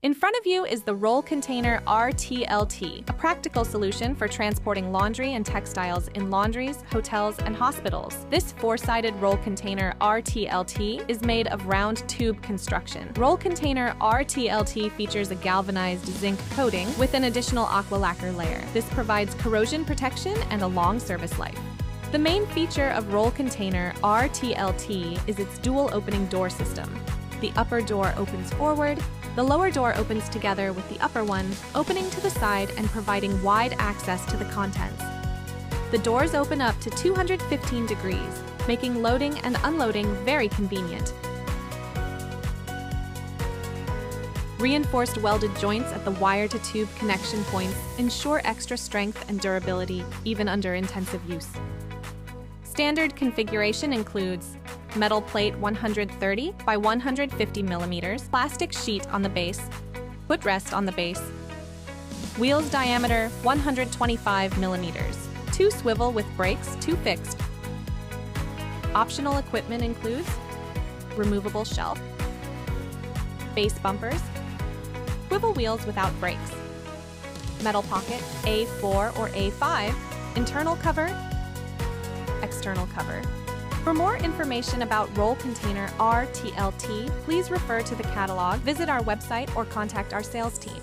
In front of you is the Roll Container RTLT, a practical solution for transporting laundry and textiles in laundries, hotels, and hospitals. This four-sided Roll Container RTLT is made of round tube construction. Roll Container RTLT features a galvanized zinc coating with an additional aqua lacquer layer. This provides corrosion protection and a long service life. The main feature of Roll Container RTLT is its dual opening door system. The upper door opens forward. The lower door opens together with the upper one, opening to the side and providing wide access to the contents. The doors open up to 215 degrees, making loading and unloading very convenient. Reinforced welded joints at the wire-to-tube connection points ensure extra strength and durability, even under intensive use. Standard configuration includes metal plate 130 by 150 millimeters, plastic sheet on the base, footrest on the base, wheels diameter 125 millimeters, 2 swivel with brakes, 2 fixed. Optional equipment includes removable shelf, base bumpers, swivel wheels without brakes, metal pocket A4 or A5, internal cover, external cover. For more information about Roll Container RTLT, please refer to the catalog, visit our website, or contact our sales team.